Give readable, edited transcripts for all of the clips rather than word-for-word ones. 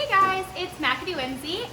Hey guys, it's Macadoenzie.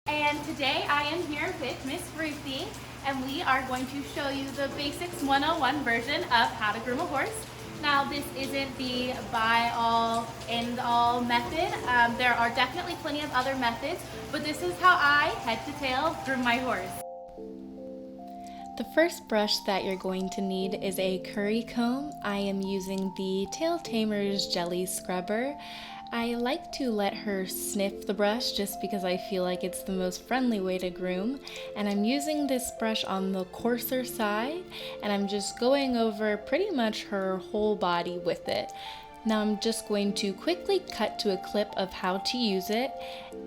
And today I am here with Miss Ruthie, and we are going to show you the Basics 101 version of how to groom a horse. Now, this isn't the buy-all, end-all method. There are definitely plenty of other methods, but this is how I, head to tail, groom my horse. The first brush that you're going to need is a curry comb. I am using the Tail Tamer's Jelly Scrubber. I like to let her sniff the brush just because I feel like it's the most friendly way to groom. And I'm using this brush on the coarser side, and I'm just going over pretty much her whole body with it. Now I'm just going to quickly cut to a clip of how to use it,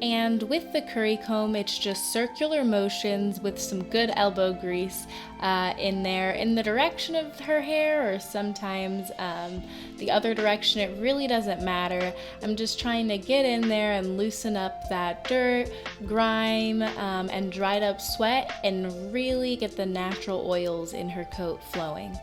and with the curry comb it's just circular motions with some good elbow grease in there in the direction of her hair, or sometimes the other direction. It really doesn't matter. I'm just trying to get in there and loosen up that dirt, grime, and dried up sweat, and really get the natural oils in her coat flowing.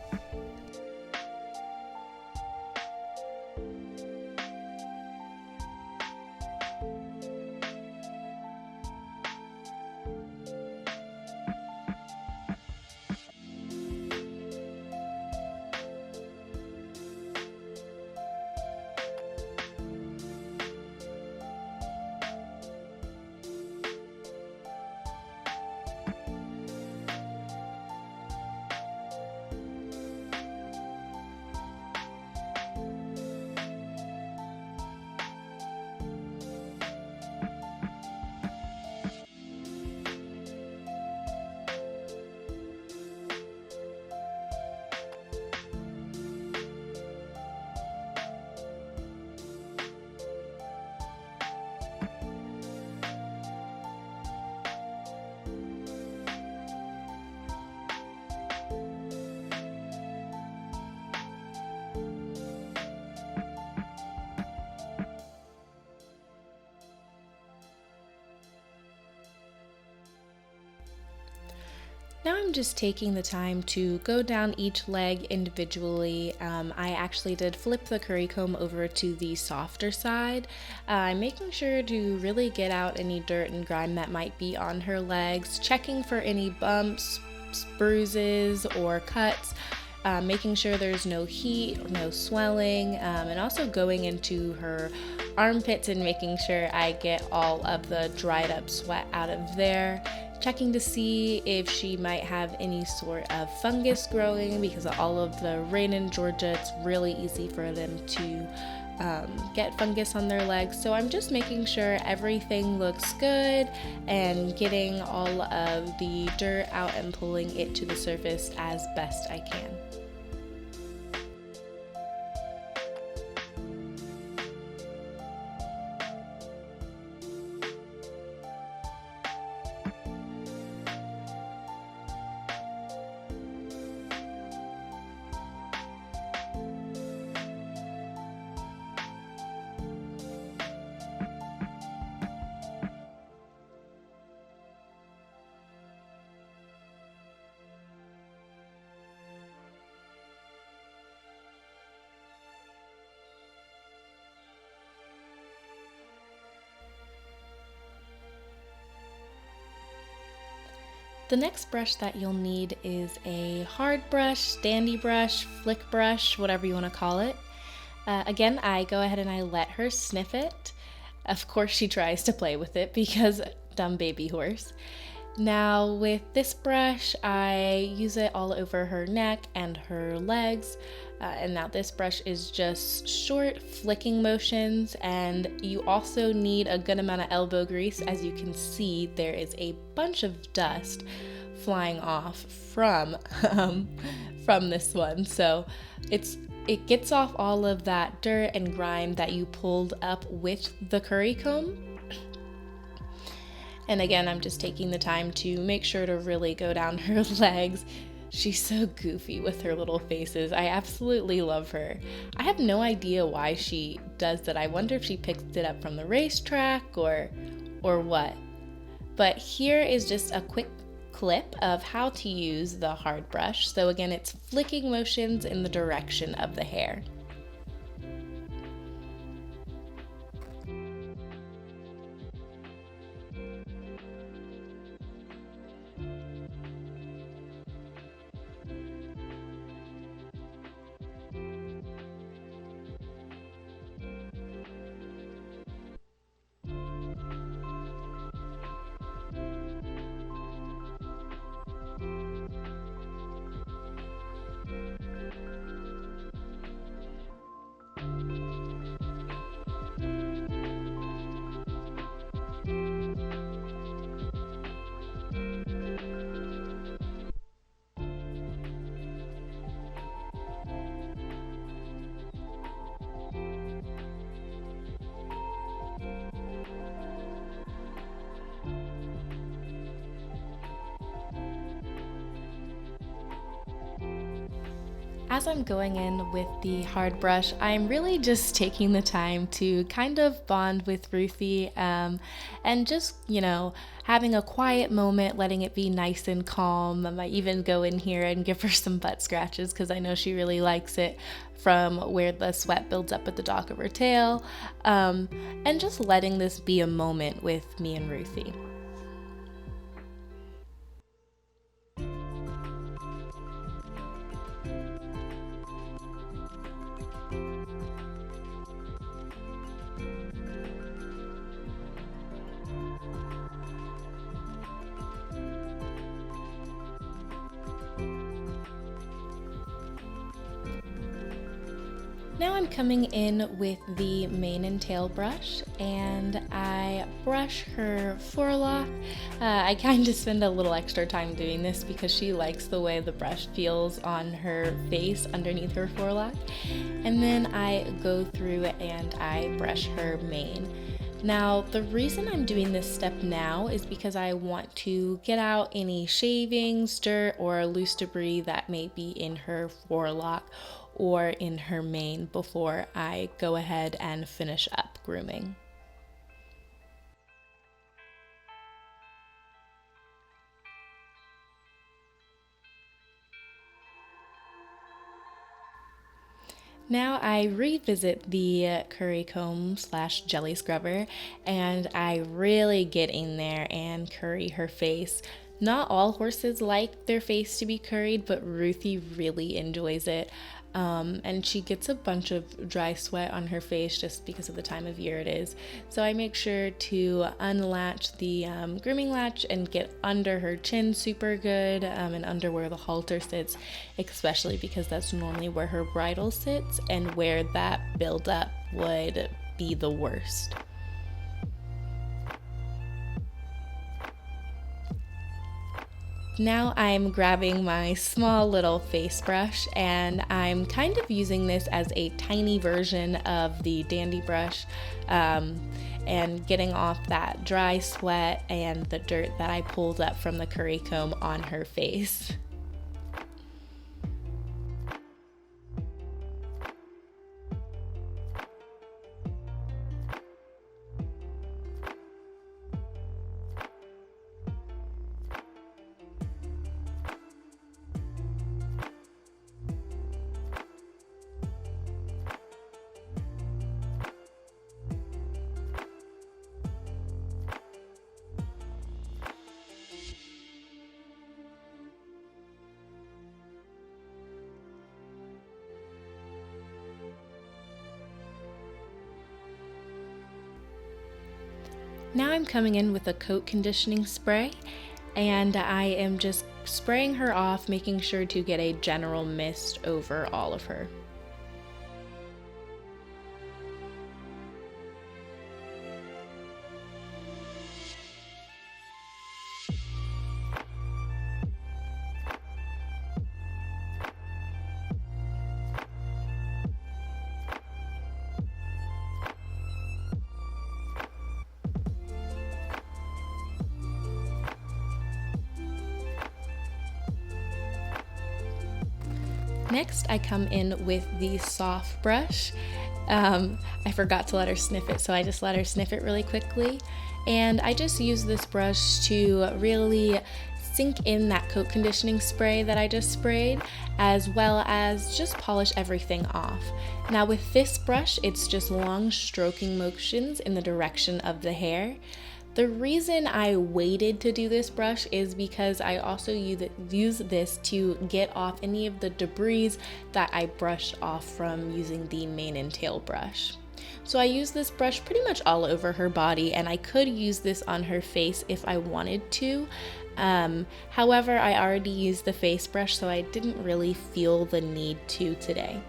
Now I'm just taking the time to go down each leg individually. I actually did flip the curry comb over to the softer side. I'm making sure to really get out any dirt and grime that might be on her legs, checking for any bumps, bruises, or cuts, making sure there's no heat or no swelling, and also going into her armpits and making sure I get all of the dried up sweat out of there. Checking to see if she might have any sort of fungus growing, because of all of the rain in Georgia, it's really easy for them to get fungus on their legs. So I'm just making sure everything looks good and getting all of the dirt out and pulling it to the surface as best I can. The next brush that you'll need is a hard brush, standy brush, flick brush, whatever you want to call it. Again, I go ahead and I let her sniff it. Of course she tries to play with it because dumb baby horse. Now with this brush, I use it all over her neck and her legs. And now this brush is just short flicking motions, and you also need a good amount of elbow grease. As you can see, there is a bunch of dust flying off from this one. So it gets off all of that dirt and grime that you pulled up with the curry comb. And again, I'm just taking the time to make sure to really go down her legs, She's so goofy with her little faces. I absolutely love her. I have no idea why she does that. I wonder if she picked it up from the racetrack or what. But here is just a quick clip of how to use the hard brush. So again, it's flicking motions in the direction of the hair. As I'm going in with the hard brush, I'm really just taking the time to kind of bond with Ruthie and just, having a quiet moment, letting it be nice and calm. I might even go in here and give her some butt scratches because I know she really likes it from where the sweat builds up at the dock of her tail, and just letting this be a moment with me and Ruthie. Now I'm coming in with the mane and tail brush, and I brush her forelock. I kind of spend a little extra time doing this because she likes the way the brush feels on her face underneath her forelock. And then I go through and I brush her mane. Now, the reason I'm doing this step now is because I want to get out any shavings, dirt, or loose debris that may be in her forelock or in her mane before I go ahead and finish up grooming. Now I revisit the curry comb / jelly scrubber, and I really get in there and curry her face. Not all horses like their face to be curried, but Ruthie really enjoys it. And she gets a bunch of dry sweat on her face just because of the time of year it is. So I make sure to unlatch the grooming latch and get under her chin super good, and under where the halter sits, especially because that's normally where her bridle sits and where that buildup would be the worst. Now I'm grabbing my small little face brush, and I'm kind of using this as a tiny version of the dandy brush, and getting off that dry sweat and the dirt that I pulled up from the curry comb on her face. Now I'm coming in with a coat conditioning spray, and I am just spraying her off, making sure to get a general mist over all of her. Next, I come in with the soft brush. I forgot to let her sniff it, so I just let her sniff it really quickly. And I just use this brush to really sink in that coat conditioning spray that I just sprayed, as well as just polish everything off. Now with this brush, it's just long stroking motions in the direction of the hair. The reason I waited to do this brush is because I also use this to get off any of the debris that I brushed off from using the mane and tail brush. So I use this brush pretty much all over her body, and I could use this on her face if I wanted to. However, I already used the face brush, so I didn't really feel the need to today.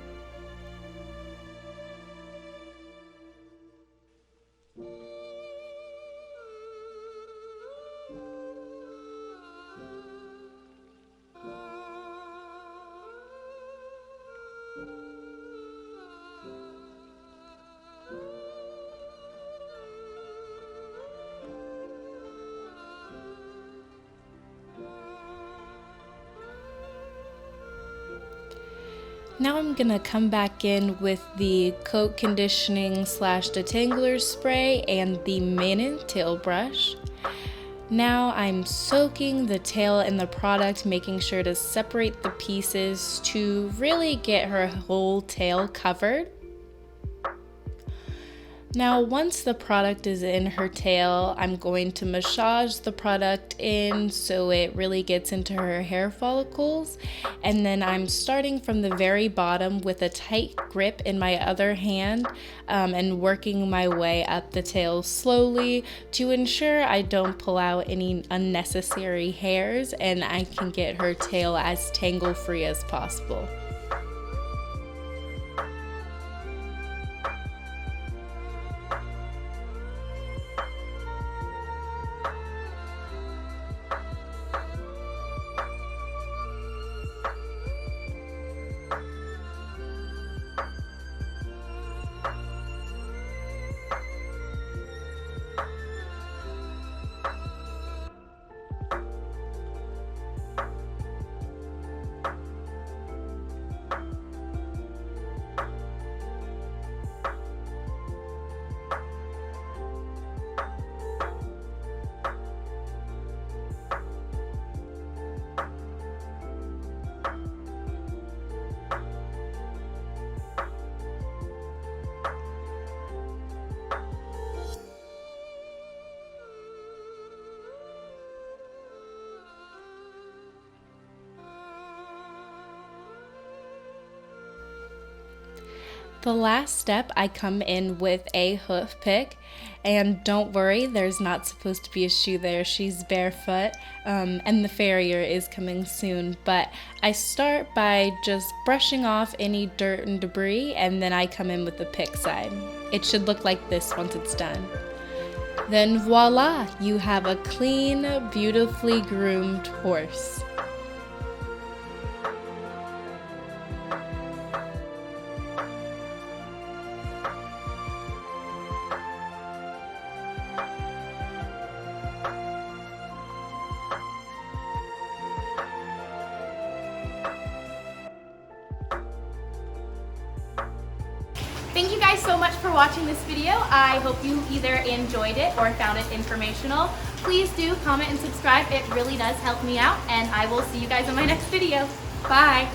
Now I'm gonna come back in with the coat conditioning slash detangler spray and the mane and tail brush. Now I'm soaking the tail in the product, making sure to separate the pieces to really get her whole tail covered. Now once the product is in her tail, I'm going to massage the product in so it really gets into her hair follicles, and then I'm starting from the very bottom with a tight grip in my other hand and working my way up the tail slowly to ensure I don't pull out any unnecessary hairs and I can get her tail as tangle free as possible. The last step, I come in with a hoof pick, and don't worry, there's not supposed to be a shoe there. She's barefoot, and the farrier is coming soon, but I start by just brushing off any dirt and debris, and then I come in with the pick side. It should look like this once it's done. Then voila, you have a clean, beautifully groomed horse. Thank you guys so much for watching this video. I hope you either enjoyed it or found it informational. Please do comment and subscribe. It really does help me out, and I will see you guys in my next video. Bye.